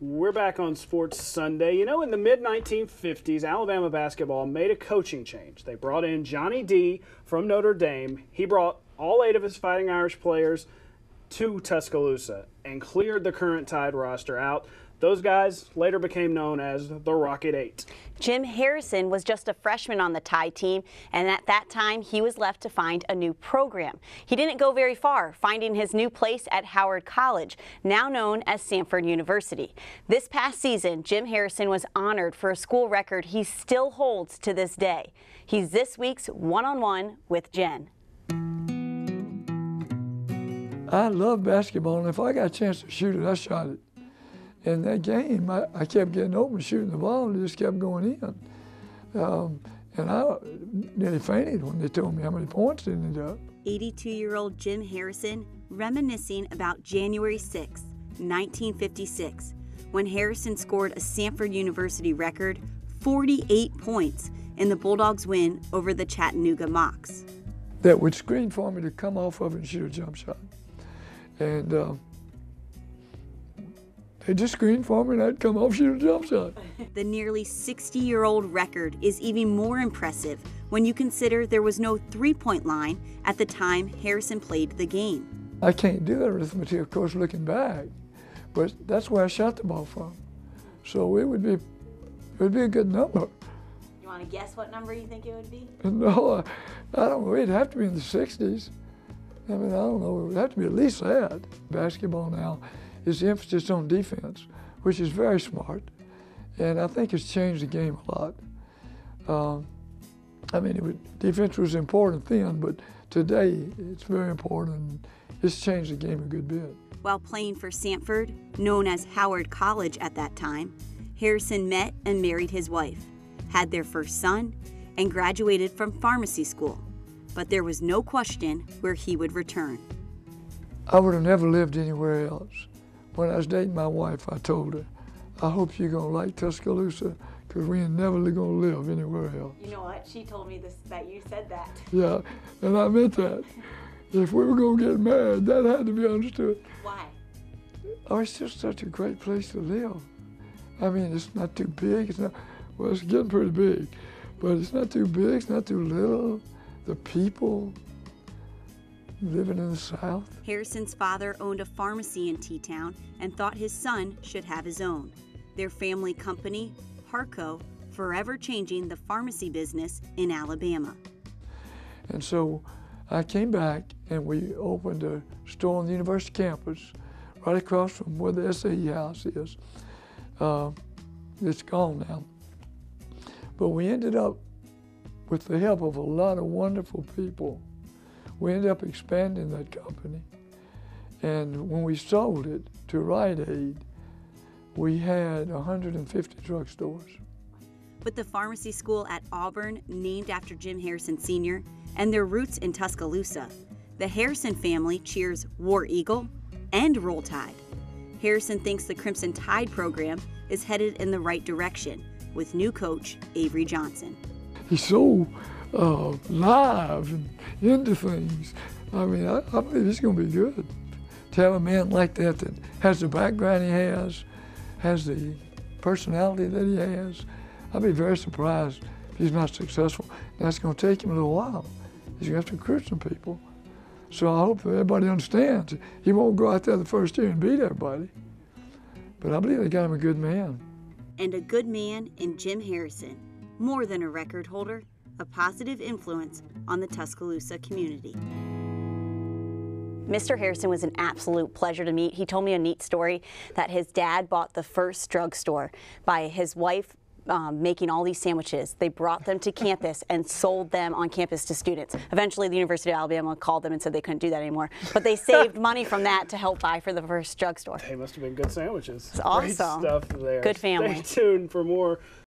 We're back on Sports Sunday. You know, in the mid-1950s, Alabama basketball made a coaching change. They brought in Johnny D from Notre Dame. He brought all 8 of his Fighting Irish players to Tuscaloosa and cleared the current Tide roster out. Those guys later became known as the Rocket 8. Jim Harrison was just a freshman on the Tide team, and at that time he was left to find a new program. He didn't go very far, finding his new place at Howard College, now known as Samford University. This past season, Jim Harrison was honored for a school record he still holds to this day. He's this week's One-on-One with Jenn. I love basketball, and if I got a chance to shoot it, I shot it. In that game, I kept getting open, shooting the ball, and it just kept going in. And I nearly fainted when they told me how many points it ended up. 82-year-old Jim Harrison reminiscing about January 6, 1956, when Harrison scored a Samford University record 48 points in the Bulldogs' win over the Chattanooga Mocs. That would screen for me to come off of it and shoot a jump shot. And they just screened for me and I'd come off, shoot a jump shot. The nearly 60-year-old record is even more impressive when you consider there was no three-point line at the time Harrison played the game. I can't do that arithmetic, of course, looking back, but that's where I shot the ball from. So it would be a good number. You want to guess what number you think it would be? No, I don't know. It'd have to be in the 60s. I mean, I don't know. It would have to be at least that. Basketball now is the emphasis on defense, which is very smart, and I think it's changed the game a lot. I mean, defense was important then, but today it's very important, and it's changed the game a good bit. While playing for Samford, known as Howard College at that time, Harrison met and married his wife, had their first son, and graduated from pharmacy school. But there was no question where he would return. I would have never lived anywhere else. When I was dating my wife, I told her, I hope you're gonna like Tuscaloosa, because we ain't never gonna live anywhere else. You know what? She told me that you said that. Yeah, and I meant that. If we were gonna get married, that had to be understood. Why? Oh, it's just such a great place to live. I mean, it's not too big, well, it's getting pretty big, but it's not too big, it's not too little. The people living in the South. Harrison's father owned a pharmacy in T-Town and thought his son should have his own. Their family company, Harco, forever changing the pharmacy business in Alabama. And so I came back and we opened a store on the university campus right across from where the SAE house is. It's gone now. But we ended up, with the help of a lot of wonderful people, we ended up expanding that company. And when we sold it to Rite Aid, we had 150 drugstores. With the pharmacy school at Auburn named after Jim Harrison Sr. and their roots in Tuscaloosa, the Harrison family cheers War Eagle and Roll Tide. Harrison thinks the Crimson Tide program is headed in the right direction with new coach Avery Johnson. He's so live and into things. I mean, I believe it's going to be good. To have a man like that that has the background he has the personality that he has, I'd be very surprised if he's not successful. That's going to take him a little while. He's going to have to recruit some people. So I hope everybody understands. He won't go out there the first year and beat everybody. But I believe they got him a good man. And a good man in Jim Harrison. More than a record holder, a positive influence on the Tuscaloosa community. Mr. Harrison was an absolute pleasure to meet. He told me a neat story that his dad bought the first drugstore by his wife making all these sandwiches. They brought them to campus and sold them on campus to students. Eventually, the University of Alabama called them and said they couldn't do that anymore. But they saved money from that to help buy for the first drugstore. They must have been good sandwiches. It's awesome. Great stuff there. Good family. Stay tuned for more